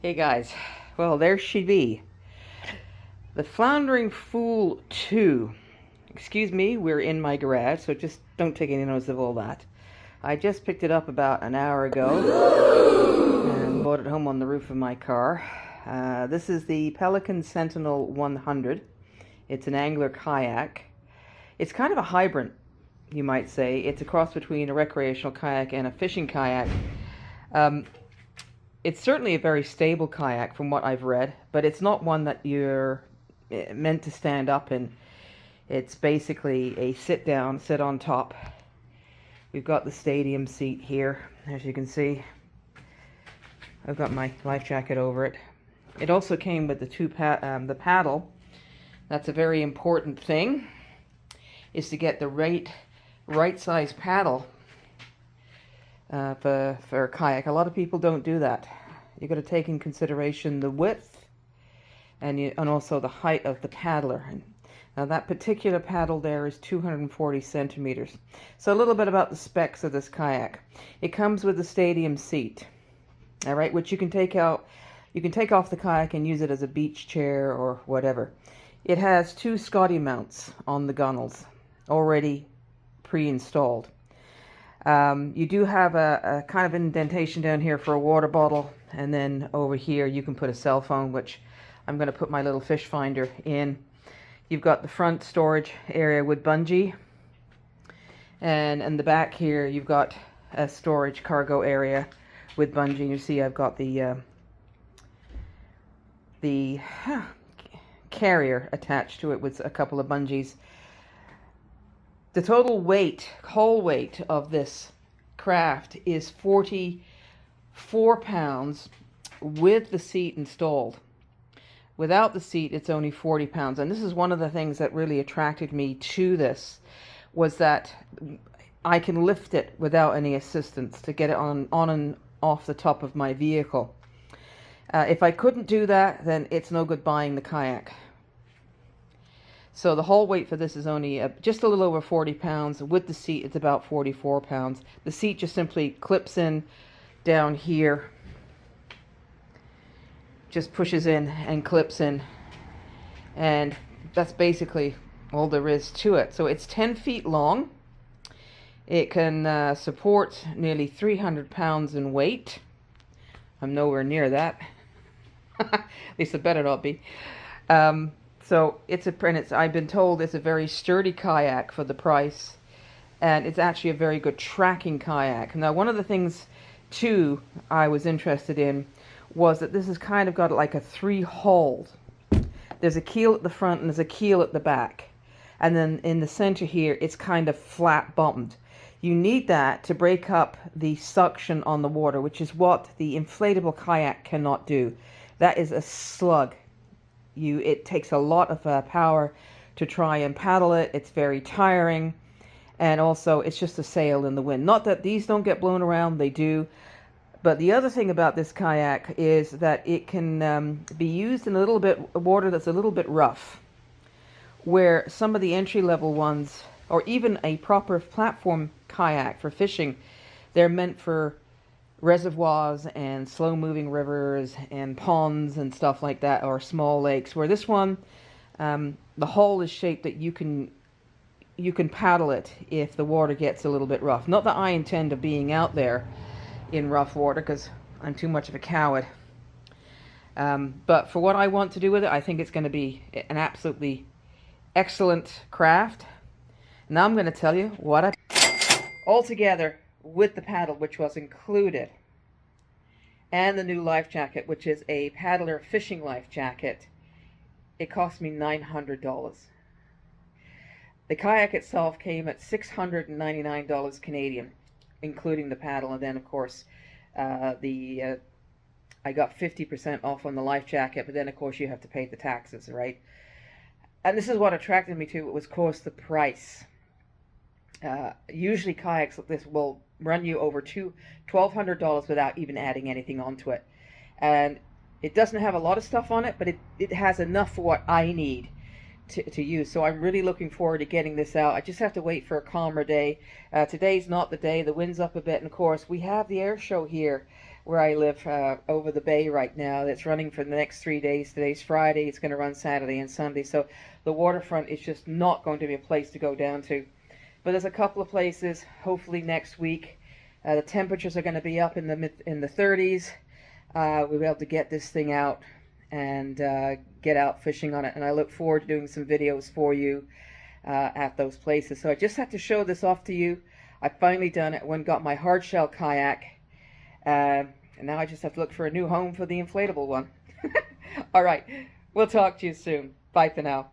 Hey guys, well there she be. The Floundering Fool 2. Excuse me, we're in my garage, so just don't take any notice of all that. I just picked it up about an hour ago and brought it home on the roof of my car. This is the Pelican Sentinel 100. It's an angler kayak. It's kind of a hybrid, you might say. It's a cross between a recreational kayak and a fishing kayak. It's certainly a very stable kayak from what I've read, but it's not one that you're meant to stand up in. It's basically a sit down, sit on top. We've got the stadium seat here, as you can see. I've got my life jacket over it. It also came with the paddle. That's a very important thing, is to get the right size paddle. For a kayak. A lot of people don't do that. You've got to take in consideration the width and also the height of the paddler. Now that particular paddle there is 240 centimeters. So a little bit about the specs of this kayak. It comes with a stadium seat, all right, which you can take out. You can take off the kayak and use it as a beach chair or whatever. It has two Scotty mounts on the gunnels, already pre-installed. You do have a kind of indentation down here for a water bottle, and then over here you can put a cell phone, which I'm going to put my little fish finder in. You've got the front storage area with bungee, and in the back here you've got a storage cargo area with bungee. You see I've got the carrier attached to it with a couple of bungees. The total weight, whole weight of this craft is 44 pounds with the seat installed. Without the seat, it's only 40 pounds. And this is one of the things that really attracted me to this, was that I can lift it without any assistance to get it on and off the top of my vehicle. If I couldn't do that, then it's no good buying the kayak. So the whole weight for this is only just a little over 40 pounds. With the seat, it's about 44 pounds. The seat just simply clips in down here. Just pushes in and clips in. And that's basically all there is to it. So it's 10 feet long. It can support nearly 300 pounds in weight. I'm nowhere near that. At least it better not be. So I've been told it's a very sturdy kayak for the price, and it's actually a very good tracking kayak. Now, one of the things too I was interested in was that this has kind of got like a three-hulled. There's a keel at the front and there's a keel at the back, and then in the center here it's kind of flat bottomed. You need that to break up the suction on the water, which is what the inflatable kayak cannot do. That is a slug. It takes a lot of power to try and paddle it. It's very tiring, and also it's just a sail in the wind. Not that these don't get blown around, they do. But the other thing about this kayak is that it can be used in a little bit water that's a little bit rough, where some of the entry-level ones, or even a proper platform kayak for fishing, they're meant for reservoirs and slow-moving rivers and ponds and stuff like that, or small lakes, where this one, the hull is shaped that you can paddle it if the water gets a little bit rough. Not that I intend of being out there in rough water, because I'm too much of a coward. But for what I want to do with it, I think it's going to be an absolutely excellent craft. Now I'm going to tell you what altogether, with the paddle, which was included, and the new life jacket, which is a paddler fishing life jacket, it cost me $900. The kayak itself came at $699 Canadian, including the paddle, and then of course I got 50% off on the life jacket, but then of course you have to pay the taxes, right? And this is what attracted me to it, was of course the price. Usually kayaks like this will run you over $1,200 without even adding anything onto it. And it doesn't have a lot of stuff on it, but it has enough for what I need to use. So I'm really looking forward to getting this out. I just have to wait for a calmer day. Today's not the day. The wind's up a bit, and of course we have the air show here where I live over the bay right now. That's running for the next 3 days. Today's Friday. It's going to run Saturday and Sunday. So the waterfront is just not going to be a place to go down to. But there's a couple of places, hopefully next week. The temperatures are going to be up in the 30s. We'll be able to get this thing out and get out fishing on it. And I look forward to doing some videos for you at those places. So I just had to show this off to you. I finally done it. Went and got my hard shell kayak. And now I just have to look for a new home for the inflatable one. All right. We'll talk to you soon. Bye for now.